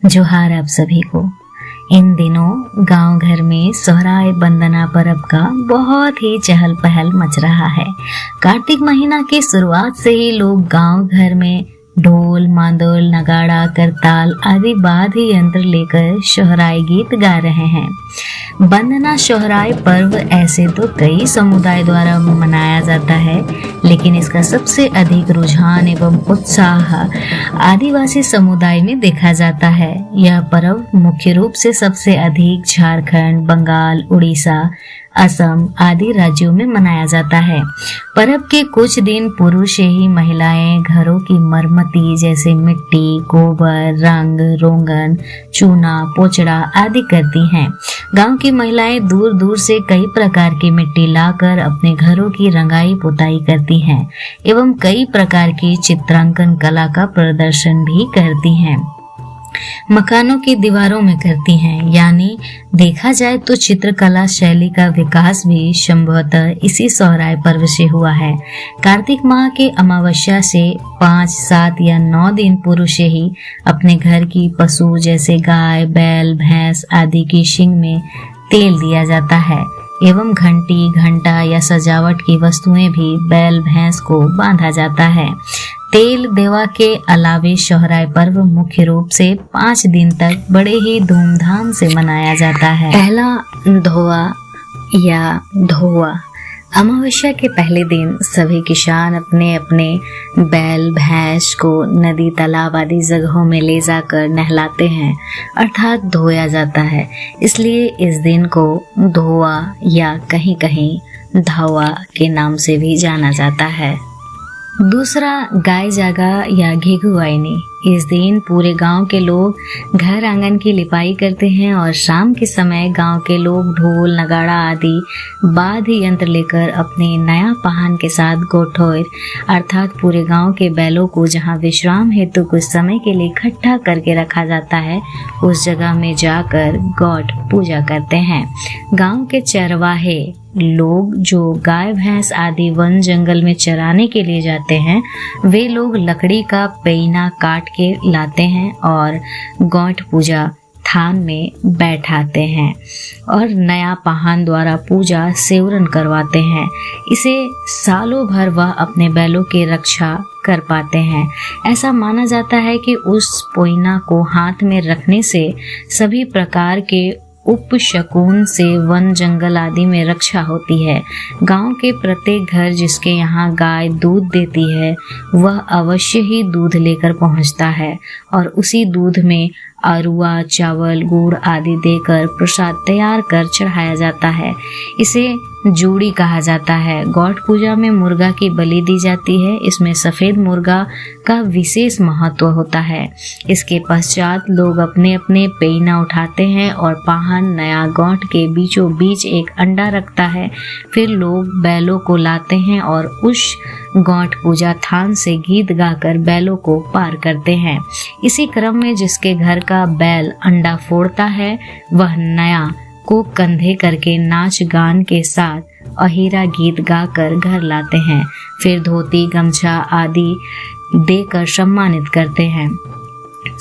जोहार आप सभी को। इन दिनों गांव घर में सोहराय बंदना पर्व का बहुत ही चहल पहल मच रहा है। कार्तिक महीना की शुरुआत से ही लोग गांव घर में ढोल, मांदोल, नगाड़ा, करताल आदि वाद्य यंत्र लेकर सोहराय गीत गा रहे हैं। बंदना सोहराय पर्व ऐसे तो कई समुदाय द्वारा मनाया जाता है, लेकिन इसका सबसे अधिक रुझान एवं उत्साह आदिवासी समुदाय में देखा जाता है। यह पर्व मुख्य रूप से सबसे अधिक झारखंड, बंगाल, उड़ीसा, असम आदि राज्यों में मनाया जाता है। पर्व के कुछ दिन पूर्व से ही महिलाएं घरों की मरम्मती जैसे मिट्टी, गोबर, रंग, रोगन, चूना, पोचड़ा आदि करती हैं। गांव की महिलाएं दूर दूर से कई प्रकार की मिट्टी लाकर अपने घरों की रंगाई पुताई करती हैं एवं कई प्रकार की चित्रांकन कला का प्रदर्शन भी करती हैं। मकानों की दीवारों में करती हैं। यानी देखा जाए तो चित्रकला शैली का विकास भी संभवतः इसी सोहराय पर्व से हुआ है। कार्तिक माह के अमावस्या से 5, 7 या 9 दिन पूर्व से ही अपने घर की पशु जैसे गाय, बैल, भैंस आदि की सींग में तेल दिया जाता है एवं घंटी, घंटा या सजावट की वस्तुएं भी बैल, भैंस को बांधा जाता है। तेल देवा के अलावे सोहराय पर्व मुख्य रूप से 5 दिन तक बड़े ही धूमधाम से मनाया जाता है। पहला धोआ या धोआ। अमावस्या के पहले दिन सभी किसान अपने अपने बैल, भैंस को नदी, तालाब आदि जगहों में ले जाकर नहलाते हैं, अर्थात धोया जाता है। इसलिए इस दिन को धोआ या कहीं कहीं धौआ के नाम से भी जाना जाता है। दूसरा गाय जागा या घिघुआइनी। इस दिन पूरे गांव के लोग घर आंगन की लिपाई करते हैं और शाम के समय गांव के लोग ढोल, नगाड़ा आदि वाद्य यंत्र लेकर अपने नया पाहन के साथ गोठोर अर्थात पूरे गांव के बैलों को जहां विश्राम हेतु कुछ समय के लिए इकट्ठा करके रखा जाता है, उस जगह में जाकर गौठ पूजा करते हैं। गांव के चरवाहे लोग जो गाय, भैंस आदि वन जंगल में चराने के लिए जाते हैं, वे लोग लकड़ी का पैना काट के लाते हैं और गौठ पूजा थान में बैठाते हैं और नया पाहन द्वारा पूजा सेवरन करवाते हैं। इसे सालों भर वह अपने बैलों की रक्षा कर पाते हैं। ऐसा माना जाता है कि उस पोइना को हाथ में रखने से सभी प्रकार के उपशकुन से वन जंगल आदि में रक्षा होती है। गांव के प्रत्येक घर जिसके यहाँ गाय दूध देती है, वह अवश्य ही दूध लेकर पहुँचता है और उसी दूध में अरुआ, चावल, गुड़ आदि देकर प्रसाद तैयार कर चढ़ाया जाता है। इसे जूड़ी कहा जाता है। गौठ पूजा में मुर्गा की बलि दी जाती है। इसमें सफेद मुर्गा का विशेष महत्व होता है। इसके पश्चात लोग अपने अपने पैना उठाते हैं और पाहन नया गौठ के बीचों बीच एक अंडा रखता है। फिर लोग बैलों को लाते हैं और उस गौठ पूजा थान से गीत गाकर बैलों को पार करते हैं। इसी क्रम में जिसके घर का बैल अंडा फोड़ता है, वह नया को कंधे करके नाच गान के साथ अहिरा गीत गाकर घर लाते हैं। फिर धोती, गमछा आदि देकर सम्मानित करते हैं।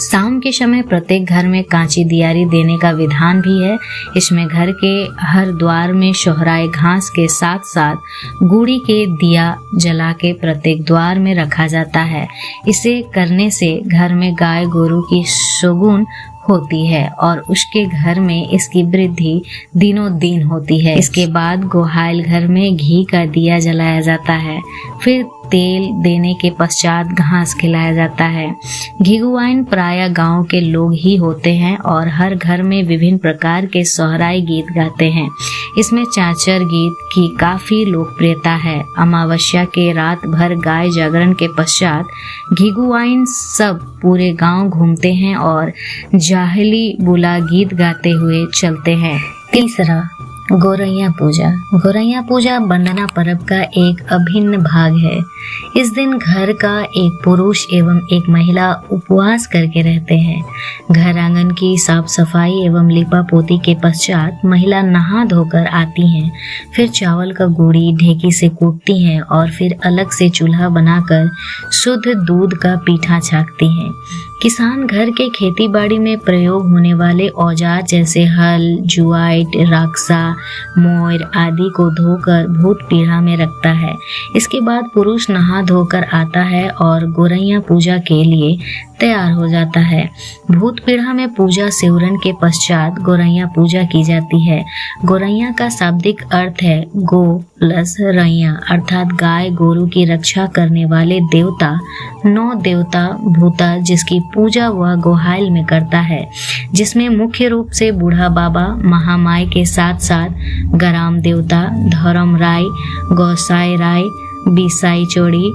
शाम के समय प्रत्येक घर में कांची दियारी देने का विधान भी है। इसमें घर के हर द्वार में सोहराय घास के साथ साथ गुड़ी के दिया जला के प्रत्येक द्वार में रखा जाता है। इसे करने से घर में गाय गोरु की सुगुन होती है और उसके घर में इसकी वृद्धि दिनों दिन होती है। इसके बाद गोहाइल घर में घी का दिया जलाया जाता है। फिर तेल देने के पश्चात घास खिलाया जाता है। घिघुआइन प्राय गांव के लोग ही होते हैं और हर घर में विभिन्न प्रकार के सोहराय गीत गाते हैं। इसमें चाचर गीत की काफी लोकप्रियता है। अमावस्या के रात भर गाय जागरण के पश्चात घिघुआइन सब पूरे गांव घूमते हैं और जाहली बुला गीत गाते हुए चलते हैं। तीसरा गोरैया पूजा। गोरैया पूजा बंदना पर्व का एक अभिन्न भाग है। इस दिन घर का एक पुरुष एवं एक महिला उपवास करके रहते हैं। घर आंगन की साफ सफाई एवं लिपा पोती के पश्चात महिला नहा धोकर आती हैं। फिर चावल का गुड़ी ढेकी से कूटती हैं और फिर अलग से चूल्हा बनाकर शुद्ध दूध का पीठा छाकती हैं। किसान घर के खेती बाड़ी में प्रयोग होने वाले औजार जैसे हल, जुआइट, राक्सा, मोर आदि को धोकर भूत पीढ़ा में रखता है। इसके बाद पुरुष नहा धोकर आता है और गोरैया पूजा के लिए तैयार हो जाता है। भूत पीढ़ा में पूजा सेवरन के पश्चात गोरैया पूजा की जाती है। गोरैया का शाब्दिक अर्थ है गो प्लस रैया, अर्थात गाय गोरु की रक्षा करने वाले देवता, 9 देवता भूता जिसकी पूजा वह गोहाइल में करता है, जिसमें मुख्य रूप से बूढ़ा बाबा, महामाई के साथ साथ गराम देवता, धर्म राय, गौसाई राय, बिसाई चोड़ी,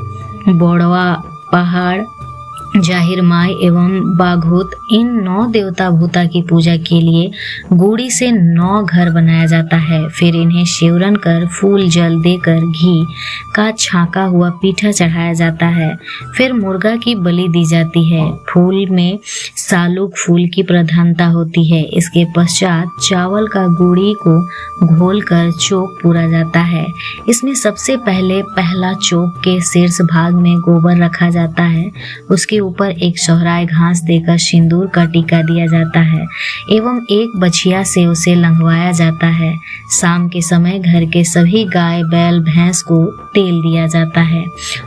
बोड़वा पहाड़, जाहिर माई एवं बाघूत, इन 9 देवता भूता की पूजा के लिए गुड़ी से 9 घर बनाया जाता है। फिर इन्हें शेवरन कर फूल जल देकर घी का छाका हुआ पीठा चढ़ाया जाता है। फिर मुर्गा की बलि दी जाती है। फूल में सालुक फूल की प्रधानता होती है। इसके पश्चात चावल का गुड़ी को घोल कर चोक पूरा जाता है। इसमें सबसे पहला चोक के शीर्ष भाग में गोबर रखा जाता है। उसके ऊपर एक सोहराय घास देकर सिंदूर का टीका दिया जाता है एवं एक बछिया से उसे लंघवाया जाता है। शाम के समय घर के सभी गाय, बैल, भैंस को तेल दिया जाता है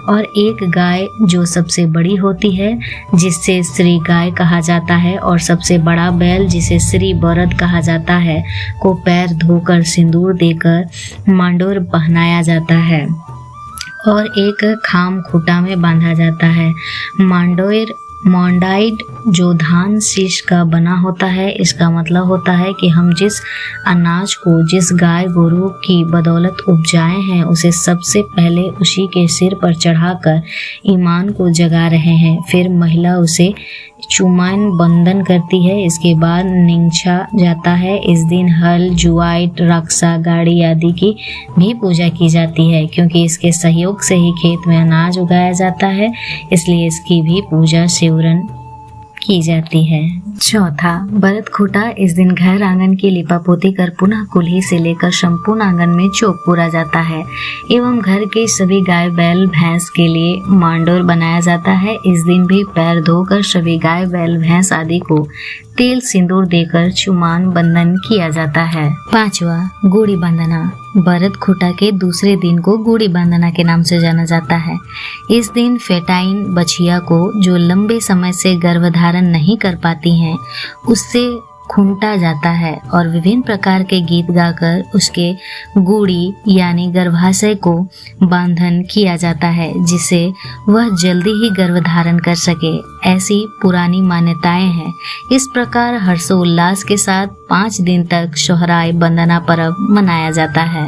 और एक गाय जो सबसे बड़ी होती है, जिससे श्री गाय कहा जाता है, और सबसे बड़ा बैल जिसे श्री बरद कहा जाता है, को पैर धोकर सिंदूर देकर मांडोर पहनाया जाता है और एक खाम खूटा में बांधा जाता है। मांडाइड जो धान शीश का बना होता है, इसका मतलब होता है कि हम जिस अनाज को जिस गाय गोरु की बदौलत उपजाए हैं, उसे सबसे पहले उसी के सिर पर चढ़ाकर ईमान को जगा रहे हैं। फिर महिला उसे चुमान बंधन करती है। इसके बाद निंछा जाता है। इस दिन हल, जुआइट, रक्षा, गाड़ी आदि की भी पूजा की जाती है। क्योंकि इसके सहयोग से ही खेत में अनाज उगाया जाता है, इसलिए इसकी भी पूजा सेवरन की जाती है। चौथा, भरत खूटा। इस दिन घर आंगन की लिपापोती कर पुनः कुल्ही से लेकर संपूर्ण आंगन में चौक पूरा जाता है एवं घर के सभी गाय, बैल, भैंस के लिए मांडोर बनाया जाता है। इस दिन भी पैर धोकर सभी गाय, बैल, भैंस आदि को तेल सिंदूर देकर चुमान बंधन किया जाता है। 5वां, गुड़ी बंधना। भरत खूटा के दूसरे दिन को गुड़ी बंधना के नाम से जाना जाता है। इस दिन फेटाइन बछिया को, जो लंबे समय से गर्भधारण नहीं कर पाती हैं, उससे खूंटा जाता है और विभिन्न प्रकार के गीत गाकर उसके गुड़ी यानी गर्भाशय को बांधन किया जाता है, जिससे वह जल्दी ही गर्भधारण कर सके। ऐसी पुरानी मान्यताएं हैं। इस प्रकार हर्षोल्लास के साथ 5 दिन तक सोहराय बंदना पर्व मनाया जाता है।